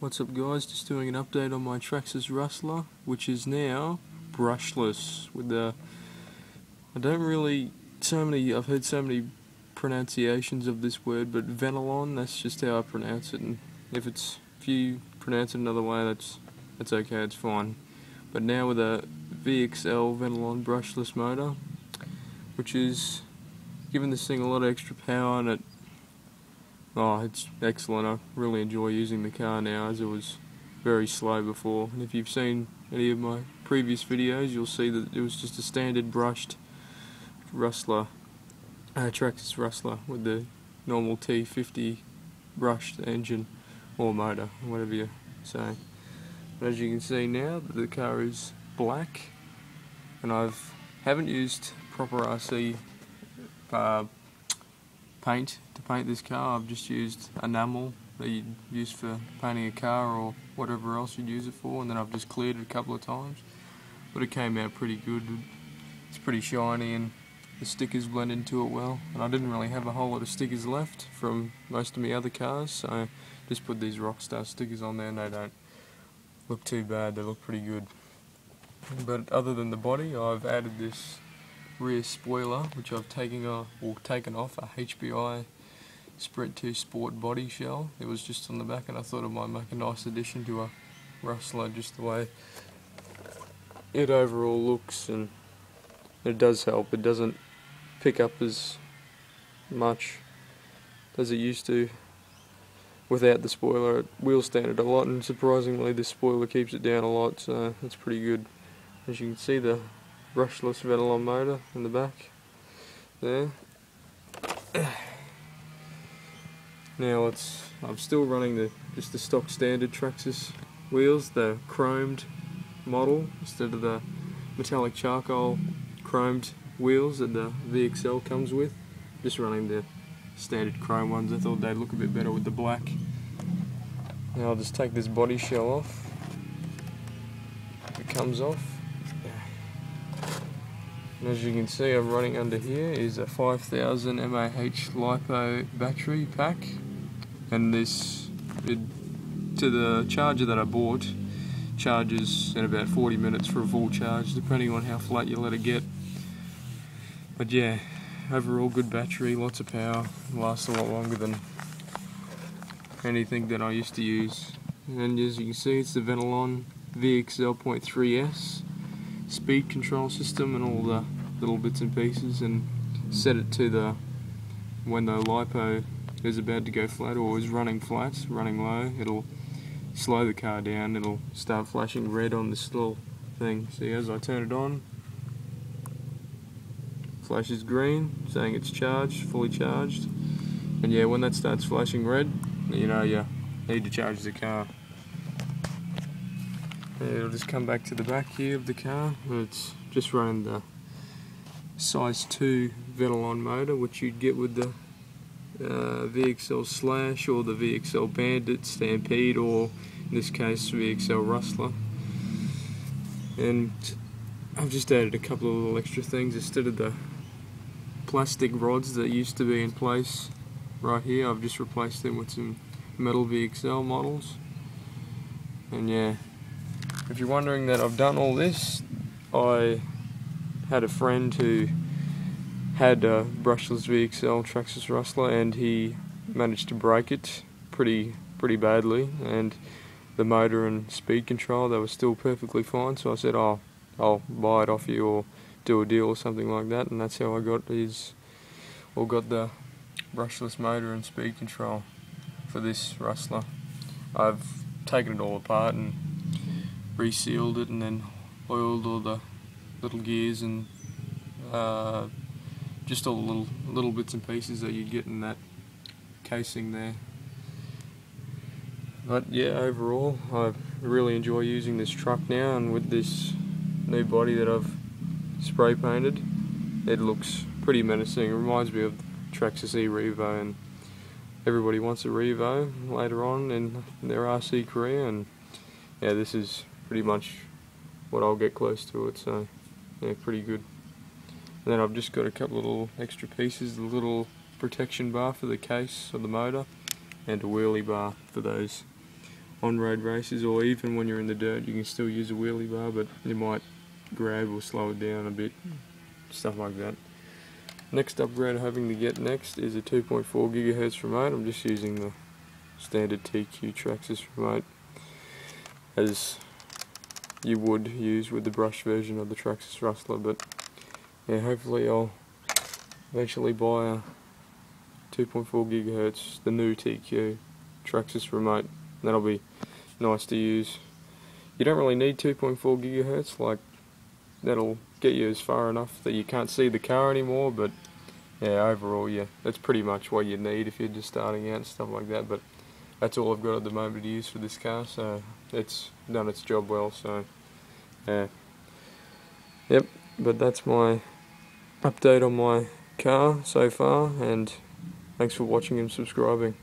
What's up guys, just doing an update on my Traxxas Rustler, which is now brushless with the, I've heard so many pronunciations of this word, but Venelon, that's just how I pronounce it, and if you pronounce it another way, that's okay, it's fine. But now with a VXL Venelon brushless motor, which is giving this thing a lot of extra power, and it's excellent. I really enjoy using the car now, as it was very slow before. And if you've seen any of my previous videos, you'll see that it was just a standard brushed Rustler, Traxxas Rustler with the normal T50 brushed engine or motor, whatever you say. But as you can see now, the car is black, and haven't used proper RC paint to paint this car. I've just used enamel that you'd use for painting a car or whatever else you'd use it for, and then I've just cleared it a couple of times, but it came out pretty good. It's pretty shiny and the stickers blend into it well, and I didn't really have a whole lot of stickers left from most of my other cars, so I just put these Rockstar stickers on there, and they don't look too bad, they look pretty good. But other than the body, I've added this rear spoiler, which I've taken off a HBI Sprint 2 Sport body shell. It was just on the back, and I thought it might make a nice addition to a Rustler, just the way it overall looks, and it does help. It doesn't pick up as much as it used to without the spoiler. It wheel standed a lot, and surprisingly this spoiler keeps it down a lot, so that's pretty good. As you can see, the brushless Venelon motor in the back there. Now I'm still running just the stock standard Traxxas wheels, the chromed model instead of the metallic charcoal chromed wheels that the VXL comes with. Just running the standard chrome ones. I thought they'd look a bit better with the black. Now I'll just take this body shell off. It comes off. And as you can see, I'm running under here is a 5000 mAh LiPo battery pack, and to the charger that I bought, charges in about 40 minutes for a full charge, depending on how flat you let it get. But yeah, overall good battery, lots of power, lasts a lot longer than anything that I used to use. And as you can see, it's the Venelon VXL.3S speed control system and all the little bits and pieces, and set it to when the LiPo is about to go flat or is running low, it'll slow the car down, it'll start flashing red on this little thing. See, as I turn it on, flashes green, saying it's charged, fully charged, and yeah, when that starts flashing red, you know you need to charge the car. It'll just come back to the back here of the car, and it's just running the size 2 Venelon motor, which you'd get with the VXL Slash or the VXL Bandit, Stampede, or in this case VXL Rustler. And I've just added a couple of little extra things. Instead of the plastic rods that used to be in place right here, I've just replaced them with some metal VXL models. And yeah, if you're wondering that I've done all this, I had a friend who had a brushless VXL Traxxas Rustler, and he managed to break it pretty badly, and the motor and speed control, they were still perfectly fine, so I said, I'll buy it off you or do a deal or something like that, and that's how I got the brushless motor and speed control for this Rustler. I've taken it all apart and resealed it, and then oiled all the little gears and just all the little bits and pieces that you get in that casing there. But yeah, overall I really enjoy using this truck now, and with this new body that I've spray painted, it looks pretty menacing. It reminds me of Traxxas E-Revo, and everybody wants a Revo later on in their RC career, and yeah, this is pretty much what I'll get close to it, so yeah, pretty good. And then I've just got a couple of little extra pieces, the little protection bar for the case of the motor, and a wheelie bar for those on-road races, or even when you're in the dirt you can still use a wheelie bar, but you might grab or slow it down a bit, stuff like that. Next upgrade I'm having to get next is a 2.4 GHz remote. I'm just using the standard TQ Traxxas remote, as you would use with the brush version of the Traxxas Rustler, but yeah, hopefully I'll eventually buy a 2.4 GHz, the new TQ Traxxas remote. That'll be nice to use. You don't really need 2.4 GHz, like that'll get you as far enough that you can't see the car anymore, but yeah, overall, yeah, that's pretty much what you need if you're just starting out and stuff like that. But that's all I've got at the moment to use for this car, so it's done its job well. So yeah, yep, but that's my update on my car so far, and thanks for watching and subscribing.